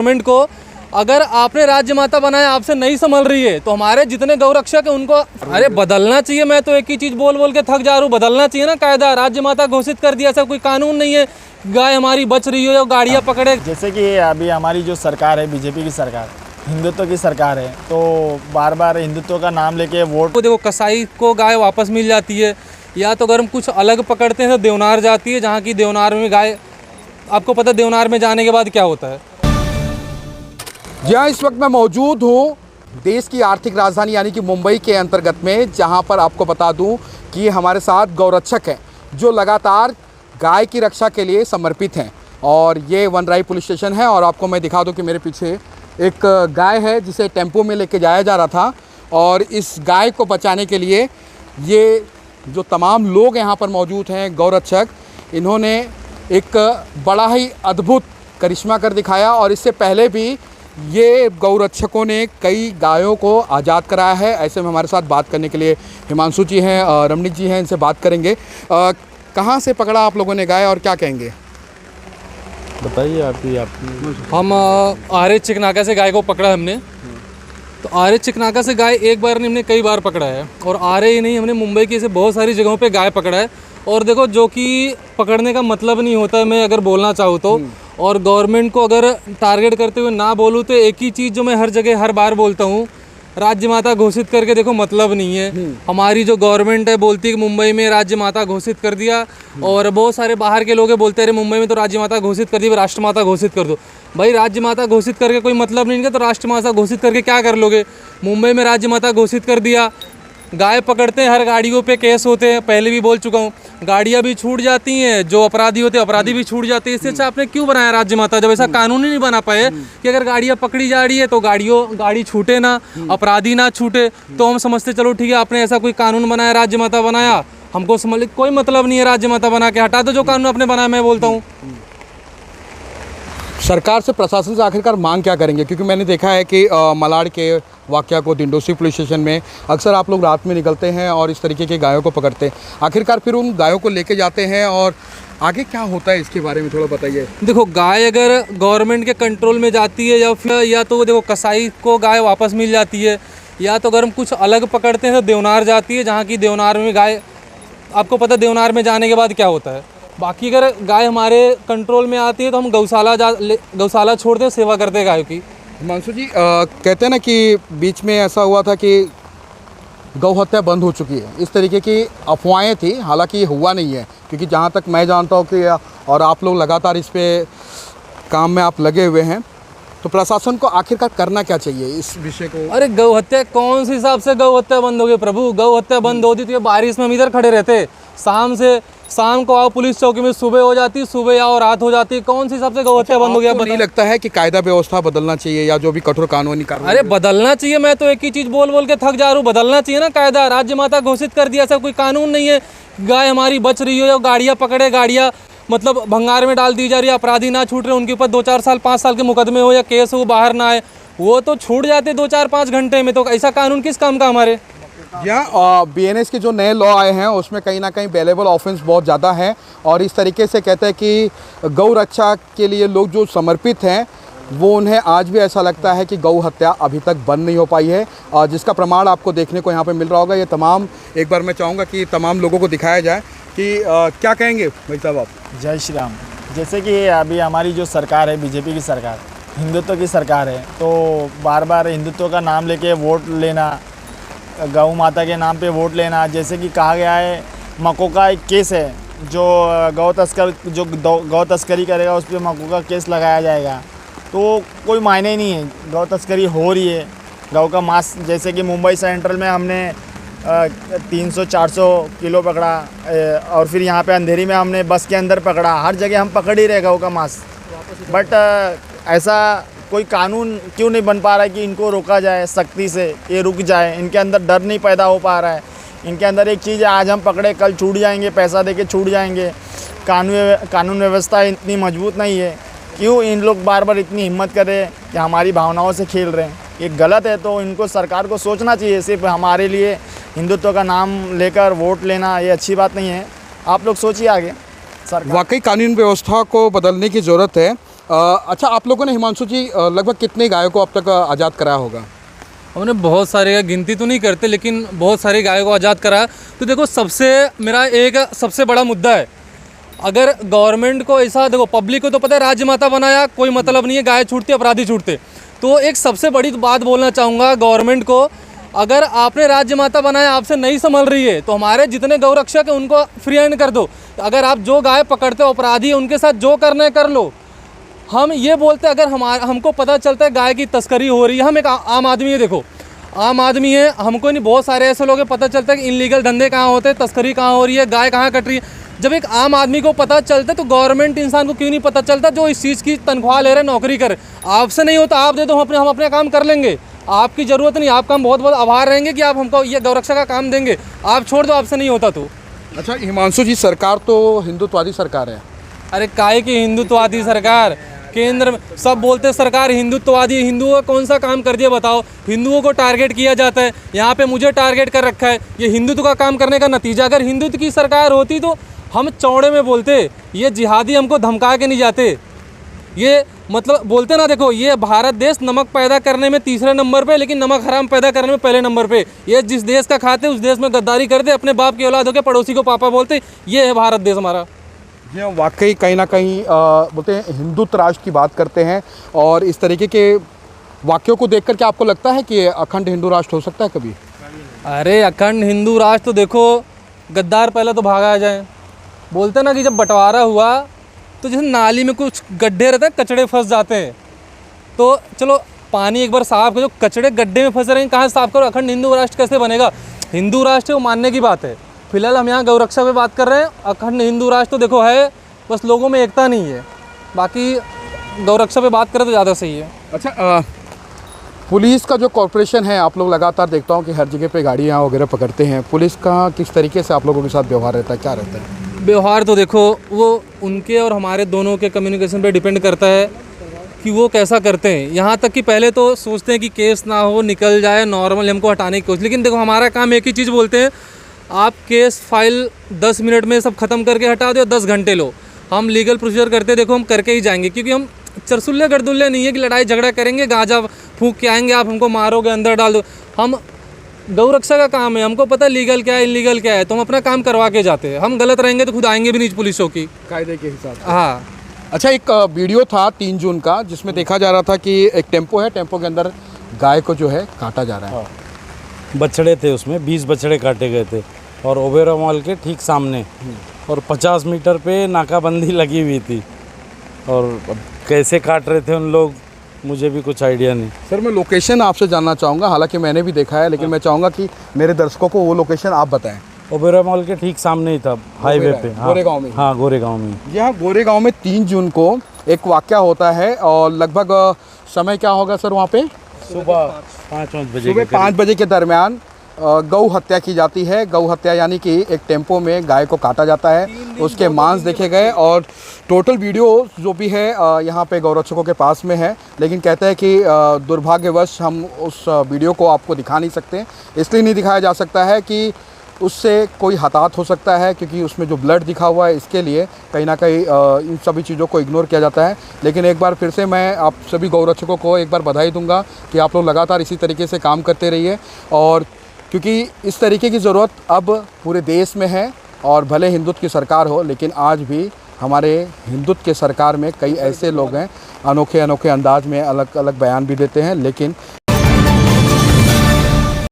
Government को अगर आपने राज्य माता बनाया आपसे नहीं संभल रही है तो हमारे जितने गौरक्षक है उनको अरे बदलना चाहिए। मैं तो एक ही चीज़ बोल बोल के थक जा रहा हूँ, बदलना चाहिए ना कायदा। राज्य माता घोषित कर दिया, ऐसा कोई कानून नहीं है गाय हमारी बच रही हो या गाड़ियाँ पकड़े। जैसे कि अभी हमारी जो सरकार है बीजेपी की सरकार, हिंदुत्व की सरकार है, तो बार बार हिंदुत्व का नाम लेके वोट देखो कसाई को गाय वापस मिल जाती है, या तो अगर हम कुछ अलग पकड़ते हैं तो देवनार जाती है, जहाँ की देवनार में गाय, आपको पता देवनार में जाने के बाद क्या होता है। जी हाँ, इस वक्त मैं मौजूद हूँ देश की आर्थिक राजधानी यानी कि मुंबई के अंतर्गत में, जहाँ पर आपको बता दूँ कि हमारे साथ गौरक्षक हैं जो लगातार गाय की रक्षा के लिए समर्पित हैं। और ये वनराई पुलिस स्टेशन है और आपको मैं दिखा दूँ कि मेरे पीछे एक गाय है जिसे टेम्पो में लेके जाया जा रहा था। और इस गाय को बचाने के लिए ये जो तमाम लोग यहाँ पर मौजूद हैं गौरक्षक, इन्होंने एक बड़ा ही अद्भुत करिश्मा कर दिखाया। और इससे पहले भी ये गौरक्षकों ने कई गायों को आज़ाद कराया है। ऐसे में हमारे साथ बात करने के लिए हिमांशु जी हैं, रमणीक जी हैं, इनसे बात करेंगे। कहाँ से पकड़ा आप लोगों ने गाय और क्या कहेंगे, बताइए आप। हम आर्य चिकनाका से गाय को पकड़ा हमने। तो आर्य चिकनाका से गाय एक बार नहीं, हमने कई बार पकड़ा है। और आर्य ही नहीं, हमने मुंबई की ऐसे बहुत सारी जगहों पे गाय पकड़ा है। और देखो जो कि पकड़ने का मतलब नहीं होता है, मैं अगर बोलना चाहूँ तो, और गवर्नमेंट को अगर टारगेट करते हुए ना बोलूँ तो एक ही चीज़ जो मैं हर जगह हर बार बोलता हूँ, राज्य माता घोषित करके देखो मतलब नहीं है। हमारी जो गवर्नमेंट है बोलती है कि मुंबई में राज्य माता घोषित कर दिया, और बहुत सारे बाहर के लोग बोलते हैं मुंबई में तो राज्य माता घोषित कर दी, राष्ट्र माता घोषित कर दो। भाई राज्य माता घोषित करके कोई मतलब नहीं है, तो राष्ट्र माता घोषित करके क्या कर लोगे। मुंबई में राज्य माता घोषित कर दिया, गाय पकड़ते हैं, हर गाड़ियों पे केस होते हैं। पहले भी बोल चुका हूँ, गाड़ियाँ भी छूट जाती हैं, जो अपराधी होते हैं अपराधी भी छूट जाते हैं। इससे अच्छा आपने क्यों बनाया राज्य माता, जब ऐसा कानून ही नहीं बना पाए कि अगर गाड़ियाँ पकड़ी जा रही है तो गाड़ी छूटे ना, अपराधी ना छूटे। तो हम समझते चलो ठीक है, आपने ऐसा कोई कानून बनाया, राज्य माता बनाया, हमको समझ कोई मतलब नहीं है। राज्य माता बना के हटा दो जो कानून आपने बनाया। मैं बोलता हूँ सरकार से, प्रशासन से आखिरकार मांग क्या करेंगे, क्योंकि मैंने देखा है कि मलाड के वाकया को दिंडोसी पुलिस स्टेशन में अक्सर आप लोग रात में निकलते हैं और इस तरीके की गायों को पकड़ते हैं। आखिरकार फिर उन गायों को लेके जाते हैं और आगे क्या होता है इसके बारे में थोड़ा बताइए। देखो गाय अगर गवर्नमेंट के कंट्रोल में जाती है या फिर या तो देखो कसाई को गाय वापस मिल जाती है, या तो अगर हम कुछ अलग पकड़ते हैं तो देवनार जाती है, जहाँ की देवनार में गाय, आपको पता देवनार में जाने के बाद क्या होता है। बाकी अगर गाय हमारे कंट्रोल में आती है तो हम गौशाला छोड़ते हैं, सेवा करते हैं गायों की। हिमांशु जी, कहते हैं ना कि बीच में ऐसा हुआ था कि गौ हत्या बंद हो चुकी है, इस तरीके की अफवाहें थी। हालांकि ये हुआ नहीं है, क्योंकि जहाँ तक मैं जानता हूँ कि और आप लोग लगातार इस पे काम में आप लगे हुए हैं, तो प्रशासन को आखिरकार करना क्या चाहिए इस विषय को। अरे गौ हत्या कौन सी हिसाब से गौ हत्या बंद हो गई प्रभु। गौ हत्या बंद होती तो ये बारिश में हम इधर खड़े रहते, शाम को आओ पुलिस चौकी में, सुबह हो जाती, सुबह आओ रात हो जाती। कौन सी हिसाब से गौ हत्या बंद हो गया। नहीं लगता है कि कायदा व्यवस्था बदलना चाहिए या जो भी कठोर कानूनी कार्रवाई। अरे बदलना चाहिए। मैं तो एक ही चीज़ बोल बोल के थक जा रहा हूँ, बदलना चाहिए ना कायदा। राज्य माता घोषित कर दिया, ऐसा कोई कानून नहीं है गाय हमारी बच रही हो या गाड़ियाँ पकड़े, गाड़ियाँ मतलब भंगार में डाल दी जा रही है, अपराधी ना छूट रहे, उनके ऊपर 2-4 साल 5 साल के मुकदमे हो या केस हो, बाहर ना आए, वो तो छूट जाते 2-4-5 घंटे में। तो ऐसा कानून किस काम का हमारे। यहाँ BNS के जो नए लॉ आए हैं उसमें कहीं ना कहीं बेलेबल ऑफेंस बहुत ज़्यादा है। और इस तरीके से कहते हैं कि गौ रक्षा के लिए लोग जो समर्पित हैं वो, उन्हें आज भी ऐसा लगता है कि गौ हत्या अभी तक बंद नहीं हो पाई है, और जिसका प्रमाण आपको देखने को यहाँ पे मिल रहा होगा। ये तमाम, एक बार मैं चाहूँगा कि तमाम लोगों को दिखाया जाए कि क्या कहेंगे भाई साहब आप। जय श्री राम। जैसे कि अभी हमारी जो सरकार है बीजेपी की सरकार, हिंदुत्व की सरकार है, तो बार बार हिंदुत्व का नाम लेके वोट लेना, गौ माता के नाम पे वोट लेना। जैसे कि कहा गया है, मको का एक केस है, जो गौ तस्करी करेगा उस पर मको का केस लगाया जाएगा। तो कोई मायने ही नहीं है, गौ तस्करी हो रही है। गौ का मांस, जैसे कि मुंबई सेंट्रल में हमने 300-400 किलो पकड़ा, और फिर यहाँ पे अंधेरी में हमने बस के अंदर पकड़ा। हर जगह हम पकड़ ही रहे गौ का मांस। बट ऐसा कोई कानून क्यों नहीं बन पा रहा है कि इनको रोका जाए सख्ती से, ये रुक जाए। इनके अंदर डर नहीं पैदा हो पा रहा है। इनके अंदर एक चीज़ है, आज हम पकड़े कल छूट जाएंगे, पैसा देके छूट जाएंगे। कानून व्यवस्था इतनी मजबूत नहीं है। क्यों इन लोग बार बार इतनी हिम्मत कर रहे हैं कि हमारी भावनाओं से खेल रहे हैं। ये गलत है। तो इनको, सरकार को सोचना चाहिए। सिर्फ हमारे लिए हिंदुत्व का नाम लेकर वोट लेना ये अच्छी बात नहीं है। आप लोग सोचिए आगे। वाकई कानून व्यवस्था को बदलने की ज़रूरत है। अच्छा, आप लोगों ने हिमांशु जी लगभग कितने गायों को अब तक आज़ाद कराया होगा? हमने बहुत सारे, गिनती तो नहीं करते लेकिन बहुत सारी गायों को आज़ाद करा। तो देखो मेरा एक सबसे बड़ा मुद्दा है, अगर गवर्नमेंट को ऐसा, देखो पब्लिक को तो पता है राज्य माता बनाया, कोई मतलब नहीं है, गाय छूटती अपराधी छूटते। तो एक सबसे बड़ी बात बोलना चाहूँगा गवर्नमेंट को, अगर आपने राज्य माता बनाया, आपसे नहीं संभल रही है तो हमारे जितने गौरक्षक हैं उनको फ्री हैंड कर दो। अगर आप जो गाय पकड़ते हो अपराधी है, उनके साथ जो करना है कर लो। हम ये बोलते हैं, अगर हमको पता चलता है गाय की तस्करी हो रही है, हम एक आम आदमी है, देखो आम आदमी है, हमको नहीं, बहुत सारे ऐसे लोग हैं, पता चलता है कि इनलीगल धंधे कहाँ होते हैं, तस्करी कहाँ हो रही है, गाय कहाँ कट रही है। जब एक आम आदमी को पता चलता है तो गवर्नमेंट इंसान को क्यों नहीं पता चलता, जो इस चीज़ की तनख्वाह ले रहे, नौकरी करे। आपसे नहीं होता, आप दे दो, हम अपने काम कर लेंगे, आपकी ज़रूरत नहीं, आपका हम बहुत बहुत आभार रहेंगे कि आप हमको ये गौरक्षा का काम देंगे, आप छोड़ दो, आपसे नहीं होता तो। अच्छा हिमांशु जी, सरकार तो हिंदुत्ववादी सरकार है। अरे काय की हिंदुत्ववादी सरकार, केंद्र में सब बोलते हैं सरकार हिंदुत्ववादी है, हिंदुओं का कौन सा काम कर दिया बताओ? हिंदुओं को टारगेट किया जाता है, यहाँ पे मुझे टारगेट कर रखा है, ये हिंदुत्व का काम करने का नतीजा। अगर हिंदुत्व की सरकार होती तो हम चौड़े में बोलते, ये जिहादी हमको धमका के नहीं जाते, ये मतलब बोलते ना, देखो ये भारत देश नमक पैदा करने में तीसरे नंबर पे, लेकिन नमक हराम पैदा करने में पहले नंबर पे। ये जिस देश का खाते उस देश में गद्दारी करते, अपने बाप की औलाद होकर पड़ोसी को पापा बोलते, ये है भारत देश हमारा। जी हाँ, वाकई कहीं ना कहीं बोलते हैं हिंदुत्व राष्ट्र की बात करते हैं, और इस तरीके के वाक्यों को देख कर के आपको लगता है कि अखंड हिंदू राष्ट्र हो सकता है कभी? अरे अखंड हिंदू राष्ट्र तो देखो, गद्दार पहले तो भागा जाए। बोलते ना कि जब बंटवारा हुआ तो जैसे नाली में कुछ गड्ढे रहते हैं, कचड़े फंस जाते हैं, तो चलो पानी एक बार साफ करो, कचड़े गड्ढे में फंसे रहेंगे, कहाँ से साफ करो? अखंड हिंदू राष्ट्र कैसे बनेगा? हिंदू राष्ट्र को मानने की बात है। फिलहाल हम यहाँ गौरक्षा पे बात कर रहे हैं, अखंड हिंदू राष्ट्र तो देखो है, बस लोगों में एकता नहीं है, बाकी गौरक्षा पे बात करें तो ज़्यादा सही है। अच्छा, पुलिस का जो कॉर्पोरेशन है, आप लोग लगातार देखता हूँ कि हर जगह पे गाड़ियाँ वगैरह पकड़ते हैं, पुलिस का किस तरीके से आप लोगों के साथ व्यवहार रहता है, क्या रहता है? व्यवहार तो देखो वो उनके और हमारे दोनों के कम्युनिकेशन पे डिपेंड करता है कि वो कैसा करते हैं। यहाँ तक कि पहले तो सोचते हैं कि केस ना हो, निकल जाए, नॉर्मल हमको हटाने की कोशिश, लेकिन देखो हमारा काम एक ही चीज़ बोलते हैं, आप केस फाइल 10 मिनट में सब खत्म करके हटा दो, 10 घंटे लो, हम लीगल प्रोसीजर करते देखो हम करके ही जाएंगे, क्योंकि हम चरसुल्ले गड़दुल्ले नहीं है कि लड़ाई झगड़ा करेंगे, गांजा फूंक के आएंगे, आप हमको मारोगे, अंदर डाल दो। हम गौरक्षा का काम है, हमको पता है लीगल क्या है इलीगल क्या है, तो हम अपना काम करवा के जाते हैं। हम गलत रहेंगे तो खुद आएंगे भी नहीं पुलिसों की कायदे के हिसाब से। हाँ। अच्छा, एक वीडियो था 3 जून का जिसमें देखा जा रहा था कि एक टेम्पो है, टेम्पो के अंदर गाय को जो है काटा जा रहा है। बछड़े थे उसमें, 20 बछड़े काटे गए थे और ओबेरॉय मॉल के ठीक सामने, और 50 मीटर पे नाकाबंदी लगी हुई थी, और अब कैसे काट रहे थे उन लोग मुझे भी कुछ आइडिया नहीं। सर मैं लोकेशन आपसे जानना चाहूँगा, हालांकि मैंने भी देखा है, लेकिन मैं चाहूँगा कि मेरे दर्शकों को वो लोकेशन आप बताएं। ओबेरॉय मॉल के ठीक सामने ही था, हाईवे पे। हाँ, गोरेगांव में। हाँ, गोरेगांव में। यहाँ गोरेगांव में 3 जून को एक वाकया होता है, और लगभग समय क्या होगा सर वहाँ पे? सुबह 5-5 बजे। सुबह 5 बजे के दरमियान गौ हत्या की जाती है। गौ हत्या यानी कि एक टेम्पो में गाय को काटा जाता है, उसके मांस देखे गए, और टोटल वीडियो जो भी है यहाँ पे गौरक्षकों के पास में है, लेकिन कहते हैं कि दुर्भाग्यवश हम उस वीडियो को आपको दिखा नहीं सकते। इसलिए नहीं दिखाया जा सकता है कि उससे कोई हताहत हो सकता है, क्योंकि उसमें जो ब्लड दिखा हुआ है, इसके लिए कहीं ना कहीं इन सभी चीज़ों को इग्नोर किया जाता है। लेकिन एक बार फिर से मैं आप सभी गौरक्षकों को एक बार बधाई दूंगा कि आप लोग लगातार इसी तरीके से काम करते रहिए, और क्योंकि इस तरीके की ज़रूरत अब पूरे देश में है। और भले हिंदुत्व की सरकार हो, लेकिन आज भी हमारे हिंदुत्व के सरकार में कई ऐसे लोग हैं, अनोखे अनोखे अंदाज में अलग अलग बयान भी देते हैं, लेकिन